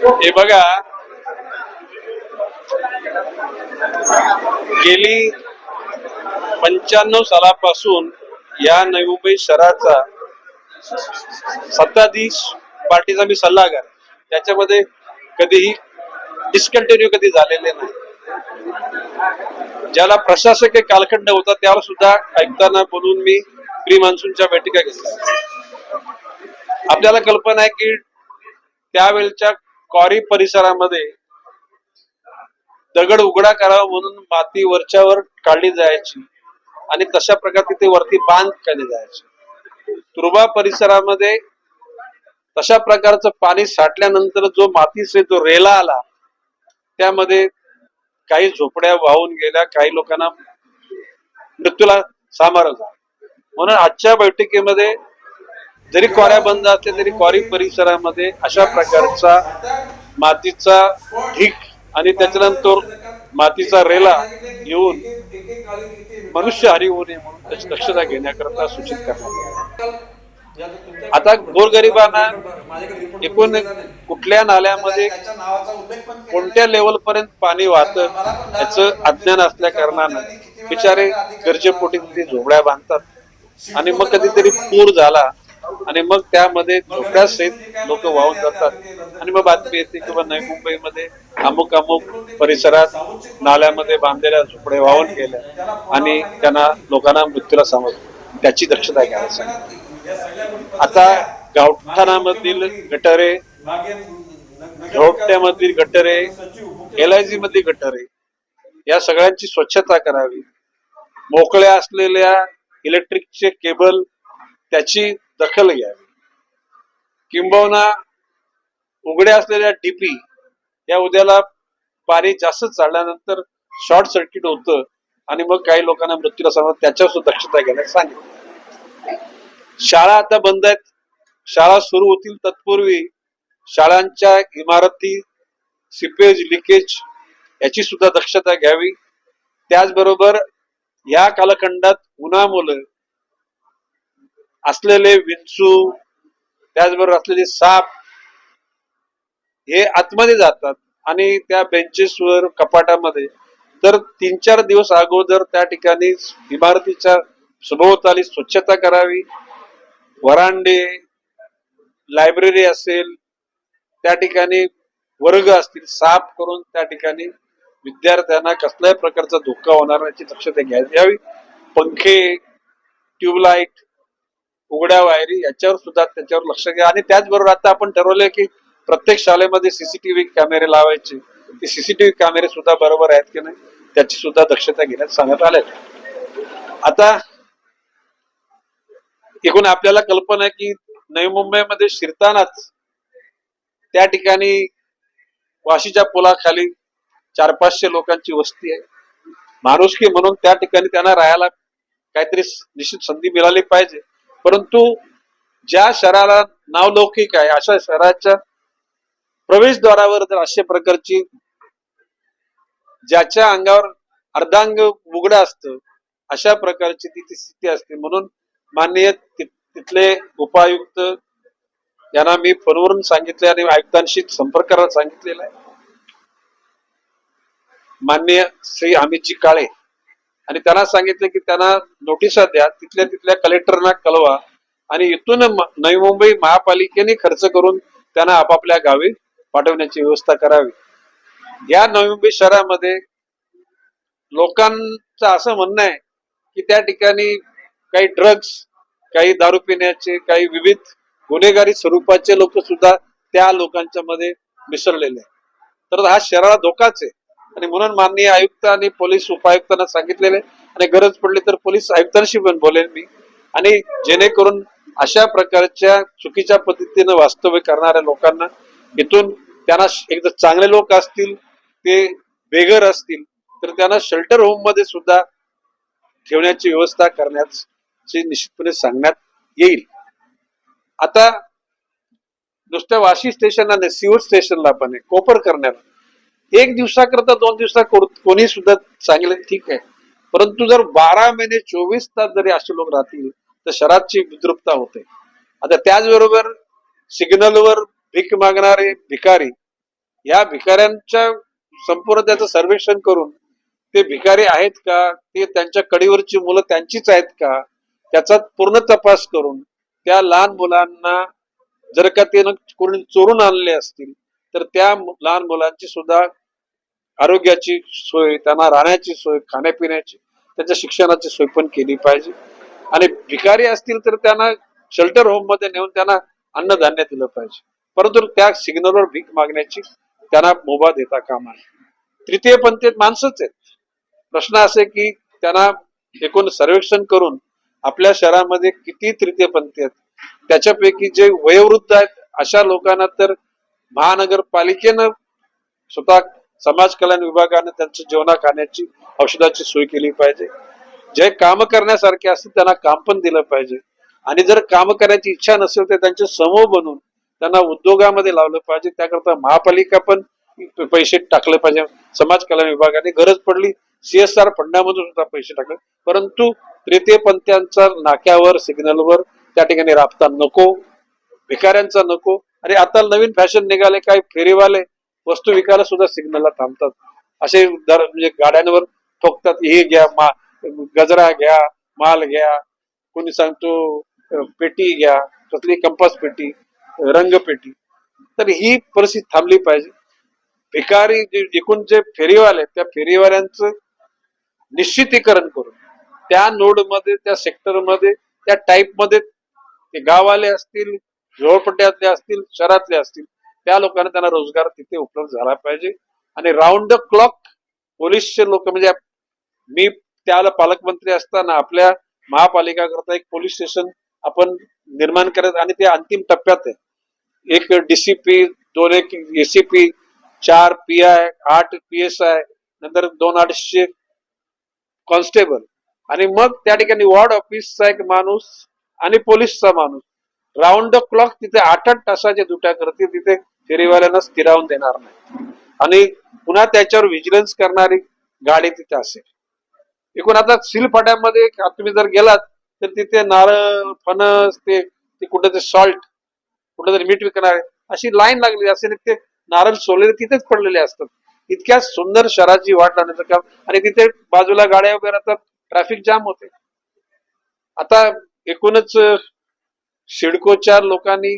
हे बघा, गेली 95 सालापासून या नवी मुंबई शहराचा सत्ताधीश पार्टीचा मी सल्लागार, त्याच्यामध्ये कधीही डिस्कंटिन्यू कधी झालेले नाही. ज्याला प्रशासकीय कालखंड होता त्याला सुद्धा ऐकताना बोलून मी प्री मान्सूनच्या बैठका घेतल्या. आपल्याला कल्पना आहे की त्यावेळच्या क्वारी परिसरामध्ये दगड उघडा करावा म्हणून माती वरच्यावर काढली जायची आणि तशा प्रकारे तिथे वरती बांध केले जायचे. तुर्बा परिसरामध्ये तशा प्रकारचं पाणी साठल्यानंतर जो मातीचे जो रेला आला त्यामध्ये काही झोपड्या वाहून गेल्या, काही लोकांना मृत्यूला सामोरं झालं. म्हणून आजच्या बैठकीमध्ये जरी क्वाऱ्या बंद असल्या तरी क्वारी परिसरामध्ये अशा प्रकारचा मातीचा ढीक आणि त्याच्यानंतर मातीचा रेला येऊन मनुष्यहानी होऊ नये म्हणून त्याची दक्षता घेण्याकरता सूचित करण्यात आले. आता गोरगरिबांना एकूण कुठल्या नाल्यामध्ये कोणत्या लेवल पर्यंत पाणी वाहतं याचं अज्ञान असल्या कारणानं बिचारे गरजेपोटी तिथे झोपड्या बांधतात आणि मग कधीतरी पूर झाला आणि मग त्यामध्ये झोपड्या सहित लोक वाहून जातात आणि मग बातमी येते किंवा नवी मुंबईमध्ये अमुक अमुक परिसरात नाल्यामध्ये बांधलेल्या झोपड्या वाहून गेल्या आणि त्यांना लोकांना मृत्यूला सामोरं. त्याची दक्षता घ्यायला सांगितली. आता गावठाणामधील गटारे, झोपड्यामधील गटारे, LIG मधील गटारे या सगळ्यांची स्वच्छता करावी. मोकळ्या असलेल्या इलेक्ट्रिकचे केबल त्याची दखल घ्यावी. किंबहुना उघड्या असलेल्या DP या उद्याला पाणी जास्त चालल्यानंतर शॉर्ट सर्किट होतं आणि मग काही लोकांना मृत्यूला सामोरं, त्याच्यावर सुद्धा दक्षता घ्यायला सांगितलं. शाळा आता बंद आहेत. शाळा सुरू होतील तत्पूर्वी शाळांच्या इमारती सिपेज लिकेज याची सुद्धा दक्षता घ्यावी. त्याचबरोबर या कालखंडात उन्हामुळे असलेले विंचू, त्याचबरोबर असलेले साप हे आतमध्ये जातात आणि त्या बेंचेसवर कपाटामध्ये, तर 3-4 दिवस अगोदर त्या ठिकाणी इमारतीच्या सभोवताली स्वच्छता करावी. वरांडे, लायब्ररी असेल त्या ठिकाणी वर्ग असतील साफ करून त्या ठिकाणी विद्यार्थ्यांना कसल्याही प्रकारचा धोका होणार याची दक्षता घ्यायला यावी. पंखे, ट्यूबलाईट, उघड्या वायरी याच्यावर सुद्धा त्याच्यावर लक्ष घ्या. आणि त्याचबरोबर आता आपण ठरवलंय की प्रत्येक शाळेमध्ये CCTV कॅमेरे लावायचे. ते CCTV कॅमेरे सुद्धा बरोबर आहेत की नाही त्याची सुद्धा दक्षता घेण्यास सांगण्यात आले. आता एकूण आपल्याला कल्पना आहे की नवी मुंबईमध्ये शिरतानाच त्या ठिकाणी वाशीच्या पुलाखाली 400-500 लोकांची वस्ती आहे. माणुसकी म्हणून त्या ठिकाणी त्यांना राहायला काहीतरी निश्चित संधी मिळाली पाहिजे. परंतु ज्या शहराला नावलौकिक आहे अशा शहराच्या प्रवेशद्वारावर जर अशा प्रकारची ज्याच्या अंगावर अर्धांग उघड असतं अशा प्रकारची ती स्थिती असते. म्हणून माननीय तिथले उपायुक्त यांना मी फोनवरून सांगितले आणि आयुक्तांशी संपर्क करायला सांगितलेला आहे. माननीय श्री अमितजी काळे आणि त्यांना सांगितले की त्यांना नोटिसा द्या, तिथल्या कलेक्टरना कळवा आणि इथून नवी मुंबई महापालिकेने खर्च करून त्यांना आपापल्या गावी पाठवण्याची व्यवस्था करावी. या नवी मुंबई शहरामध्ये लोकांचं असं म्हणणं आहे की त्या ठिकाणी काही ड्रग्ज, काही दारू पिण्याचे, काही विविध गुन्हेगारी स्वरूपाचे लोक सुद्धा त्या लोकांच्या मध्ये मिसळलेले आहेत. तर हा शहराला धोकाच आहे आणि म्हणून माननीय आयुक्त आणि पोलीस उपायुक्तांना सांगितलेले आणि गरज पडली तर पोलीस आयुक्तांशी पण बोलेन मी. आणि जेणेकरून अशा प्रकारच्या चुकीच्या पद्धतीने वास्तव्य करणाऱ्या लोकांना इथून त्यांना एकदा चांगले लोक असतील ते बेघर असतील तर त्यांना शेल्टर होम मध्ये सुद्धा ठेवण्याची व्यवस्था करण्याची निश्चितपणे सांगण्यात येईल. आता नुसत्या वाशी स्टेशनला नाही, सिव्हिल स्टेशनला पण आहे, कोपर करण्यात 1 दिवसाकरता 2 दिवसा कोणी सुद्धा सांगितलं ठीक आहे. परंतु जर 12 महिने 24 तास जरी असे लोक राहतील तर शहराची विद्रुपता होते. आता त्याचबरोबर सिग्नलवर भीक मागणारे भिकारी या भिकाऱ्यांच्या संपूर्ण त्याचं सर्वेक्षण करून ते भिकारी आहेत का, ते त्यांच्या कडीवरची मुलं त्यांचीच आहेत का, त्याचा पूर्ण तपास करून त्या लहान मुलांना जर का ते कोणी चोरून आणले असतील तर त्या लहान मुलांची सुद्धा आरोग्याची सोय, त्यांना राहण्याची सोय, खाण्यापिण्याची, त्यांच्या शिक्षणाची सोय पण केली पाहिजे. आणि भिकारी असतील तर त्यांना शेल्टर होम मध्ये नेऊन त्यांना अन्नधान्य दिलं पाहिजे. परंतु त्या सिग्नलवर भीक मागण्याची त्यांना मुभा देता कामा नये. तृतीय पंथीय माणसंच आहेत. प्रश्न असे की त्यांना एकूण सर्वेक्षण करून आपल्या शहरामध्ये किती तृतीय पंथी आहेत, त्याच्यापैकी जे वयोवृद्ध आहेत अशा लोकांना तर महानगरपालिकेनं स्वतः समाज कल्याण विभागाने त्यांच्या जेवणा खाण्याची, औषधाची सोय केली पाहिजे. जे काम करण्यासारखे असतील त्यांना काम पण दिलं पाहिजे. आणि जर काम करण्याची इच्छा नसेल तर त्यांचे समूह बनवून त्यांना उद्योगामध्ये लावलं पाहिजे. त्याकरता महापालिका पण पैसे टाकले पाहिजे. समाज कल्याण विभागाने गरज पडली CSR फंडामधून सुद्धा पैसे टाकले. परंतु तृतीय पंथीयांचा नाक्यावर, सिग्नलवर त्या ठिकाणी राबता नको, भिकाऱ्यांचा नको. आणि आता नवीन फॅशन निघाले, काही फेरीवाले वस्तू विकायला सुद्धा सिग्नलला थांबतात. असे म्हणजे गाड्यांवर ठोकतात, हे घ्या, गजरा घ्या, माल घ्या, कोणी सांगतो पेटी घ्या, कसली कंपास पेटी, रंगपेटी. तर ही परिस्थिती थांबली पाहिजे. भिकारी एकूण जे फेरीवाले, त्या फेरीवाल्यांचं निश्चितीकरण करून त्या नोडमध्ये, त्या सेक्टरमध्ये, त्या टाईपमध्ये ते गाववाले असतील, झोपडपट्ट्यातले असतील, शहरातले असतील, त्या लोकांना त्यांना रोजगार तिथे उपलब्ध झाला पाहिजे. आणि राऊंड द क्लॉक पोलीसचे लोक, म्हणजे मी त्याला पालकमंत्री असताना आपल्या महापालिका करता एक पोलीस स्टेशन आपण निर्माण करत, आणि ते अंतिम टप्प्यात आहे. एक DCP, 2 एक ACP, 4 PI, 8 PSI, नंतर 200-250 कॉन्स्टेबल, आणि मग त्या ठिकाणी वॉर्ड ऑफिसचा एक माणूस आणि पोलीसचा माणूस राऊंड द क्लॉक तिथे 8-8 तासाच्या ड्युट्या करतील. तिथे फेरीवाल्यांना स्थिरावून देणार नाही. आणि पुन्हा त्याच्यावर व्हिजिलन्स करणारी गाडी तिथे असेल. एकूण आता सिलफाट्यामध्ये तुम्ही जर गेलात तर तिथे नारळ, फणस, ते कुठे ते सॉल्ट, कुठेतरी मीठ विकणारे, अशी लाईन लागलेली असते. ते नारळ सोललेले तिथेच पडलेले असतात. इतक्या सुंदर शहराची वाट लावण्याचं काम, आणि तिथे बाजूला गाड्या वगैरे राहतात, ट्रॅफिक जाम होते. आता एकूणच सिडकोच्या लोकांनी,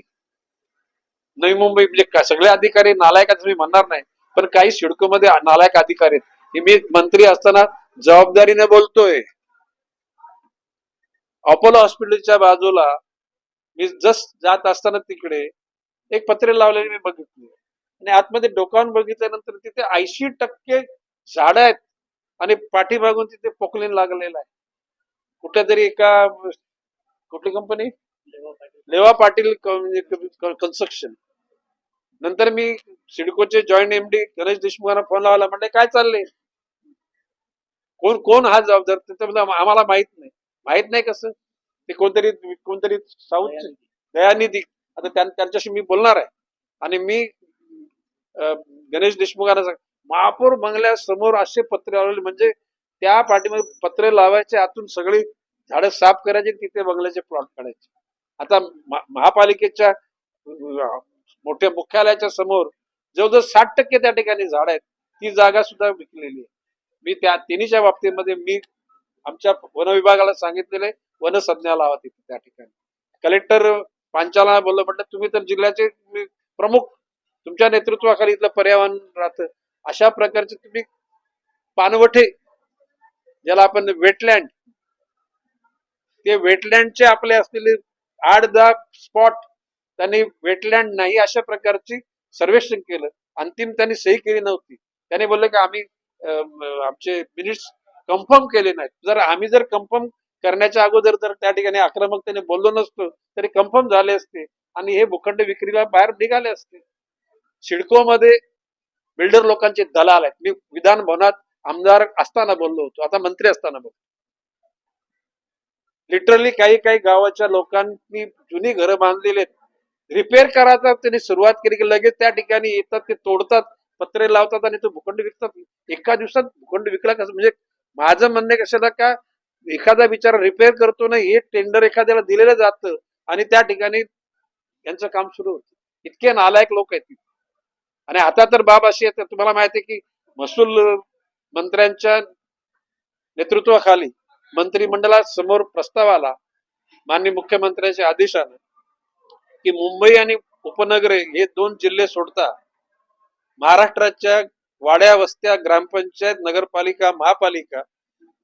नवी मुंबई म्हणजे सगळे अधिकारी नालायक मी म्हणणार नाही, पण काही सिडको मध्ये नालायक अधिकारी आहेत. हे मी मंत्री असताना जबाबदारीने बोलतोय. अपोलो हॉस्पिटलच्या बाजूला मी जस्ट जात असताना तिकडे एक पत्रे लावलेले मी बघितले, आणि आतमध्ये डोकावून बघितल्यानंतर तिथे 80% झाड आहेत, आणि पाठीमागून तिथे पोकलेन लागलेला आहे. कुठेतरी एका, कुठली कंपनी, लेवा पाटील कन्स्ट्रक्शन. नंतर मी सिडकोचे जॉईंट MD गणेश देशमुखांना फोन लावला, म्हणले काय चाललंय, कोण कोण हा जबाबदार. तिथं आम्हाला माहित नाही. माहित नाही कसं, ते कोणतरी साऊथ दयानिधी. आता त्यांच्याशी मी बोलणार आहे. आणि मी गणेश देशमुखांना सांग, महापौर बंगल्यासमोर असे पत्रे लावले, म्हणजे त्या पाठीमध्ये पत्रे लावायचे, आतून सगळी झाडं साफ करायची, तिथे बंगल्याचे प्लॉट काढायचे. आता महापालिकेच्या मोठ्या मुख्यालयाच्या समोर जवळजवळ 60% त्या ठिकाणी झाड आहेत. ती जागा सुद्धा विकलेली आहे. मी त्या तिन्हीच्या बाबतीमध्ये मी आमच्या वन विभागाला सांगितलेले वनसंज्ञा लावा तिथे त्या ठिकाणी. कलेक्टर पांचाला बोललं, म्हटलं तुम्ही तर जिल्ह्याचे प्रमुख, तुमच्या नेतृत्वाखाली इथलं पर्यावरण राहतं. अशा प्रकारचे तुम्ही पानवठे, ज्याला आपण वेटलँड, ते वेटलँडचे आपले असलेले 8-10 स्पॉट त्यांनी वेटलँड नाही अशा प्रकारची सर्वेक्षण केलं. अंतिम त्यांनी सही केली नव्हती. त्याने बोलले की आम्ही आमचे मिनिट्स कन्फर्म केले नाहीत. आम्ही जर कन्फर्म करण्याच्या अगोदर जर त्या ठिकाणी आक्रमकतेने बोललो नसतो तरी कन्फर्म झाले असते, आणि हे भूखंड विक्रीला बाहेर निघाले असते. सिडको मध्ये बिल्डर लोकांचे दलाल आहेत. मी विधान भवनात आमदार असताना बोललो होतो, आता मंत्री असताना बोलतो. लिटरली काही गावाच्या लोकांनी जुनी घरं बांधलेली आहेत, रिपेअर करायचा त्यांनी सुरुवात केली की लगेच त्या ठिकाणी येतात, ते तोडतात, पत्रे लावतात, आणि तो भूखंड विकतात. एका दिवसात भूखंड विकला कसं? म्हणजे माझं म्हणणे कशाला, का एखादा बिचारा रिपेअर करतो ना, हे टेंडर एखाद्याला दिलेलं जातं, आणि त्या ठिकाणी यांचं काम सुरू होतं. इतके नालायक लोक आहेत. आणि आता तर बाब अशी आहे, तर तुम्हाला माहिती आहे की महसूल मंत्र्यांच्या नेतृत्वाखाली मंत्रिमंडळासमोर प्रस्ताव आला माननीय मुख्यमंत्र्यांच्या आदेशाने की मुंबई आणि उपनगरे हे 2 जिल्हे सोडता महाराष्ट्राच्या वाड्या वस्त्या ग्रामपंचायत नगरपालिका महापालिका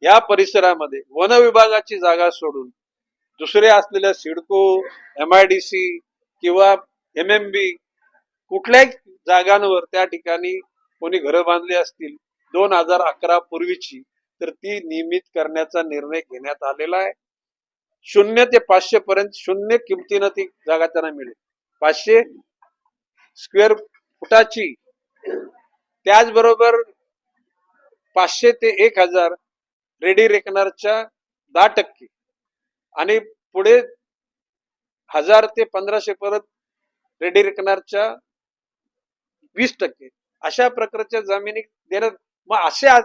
या परिसरामध्ये वन विभागाची जागा सोडून दुसऱ्या असलेल्या सिडको MIDC किंवा MMB कुठल्याही जागांवर त्या ठिकाणी कोणी घरं बांधली असतील 2011 पूर्वीची तर ती नियमित करण्याचा निर्णय घेण्यात आलेला आहे. 0 ते 500 पर्यंत शून्य किमतीनं ती जागा त्यांना मिळेल. 500 स्क्वेअर फुटाची. त्याचबरोबर 500 ते 1000 रेडी रेकनरच्या 10% आणि पुढे 1000 ते 1500 परत रेडी रेकनरच्या 20% अशा प्रकारच्या जमिनी देण्यात. मग अशा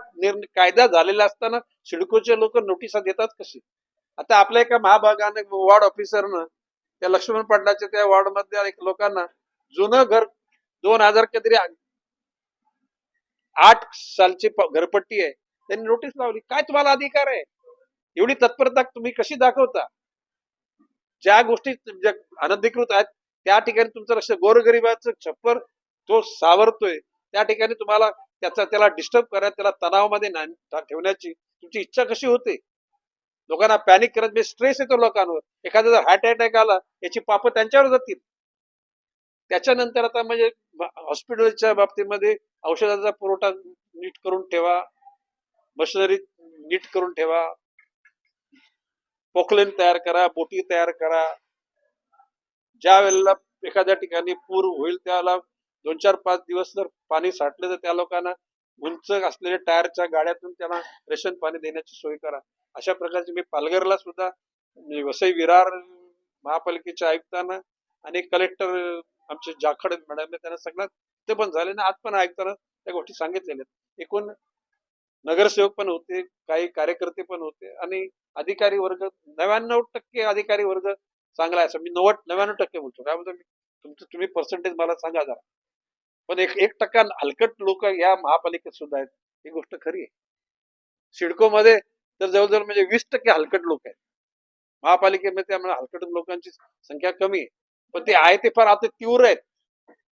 कायदा झालेला असताना सिडकोचे लोक नोटिसा देतात कशी? आता आपल्या एका महाभागाने वॉर्ड ऑफिसरनं त्या लक्ष्मण पाटलाच्या त्या वॉर्ड मध्ये एक लोकांना जुनं घर 2000 काहीतरी 8 सालची घरपट्टी आहे त्यांनी नोटीस लावली. काय तुम्हाला अधिकार आहे? एवढी तत्परता तुम्ही कशी दाखवता? ज्या गोष्टी अनधिकृत आहेत त्या ठिकाणी तुमचं लक्ष, गोरगरिबाचं छप्पर तो सावरतोय त्या ठिकाणी तुम्हाला त्याला डिस्टर्ब करा, त्याला तणावामध्ये ठेवण्याची तुमची इच्छा कशी होते? लोकांना पॅनिक करत, स्ट्रेस येतो लोकांवर. एखादा जर हार्ट अटॅक आला याची पाप त्यांच्यावर जातील. त्याच्यानंतर आता म्हणजे हॉस्पिटलच्या बाबतीमध्ये औषधाचा पुरवठा नीट करून ठेवा, मशिनरी नीट करून ठेवा, पोकलेन तयार करा, बोटी तयार करा. ज्या वेळेला एखाद्या ठिकाणी पूर होईल त्याला 2-4-5 दिवस जर पाणी साठलं तर त्या लोकांना उंच असलेल्या टायरच्या गाड्यातून त्यांना रेशन पाणी देण्याची सोय करा. अशा प्रकारचे मी पालघरला सुद्धा वसई विरार महापालिकेच्या आयुक्तांना आणि कलेक्टर आमचे जाखड मॅडम त्यांना सगळ्यात ते पण झाले ना, आज पण आयुक्तांना त्या गोष्टी सांगितलेल्या. एकूण नगरसेवक पण होते, काही कार्यकर्ते पण होते आणि अधिकारी वर्ग 99% अधिकारी वर्ग चांगला आहे असं मी 99% बोलतो. काय बोलतो मी, तुम्ही पर्सेंटेज मला सांगा जरा. पण 1% हलकट लोक या महापालिकेत सुद्धा आहेत, ही गोष्ट खरी आहे. सिडको मध्ये तर जवळजवळ म्हणजे 20% हलकट लोक आहेत. महापालिकेमध्ये त्यामुळे हलकट लोकांची संख्या कमी आहे, पण ते आहे ते फार आता तीव्र आहेत.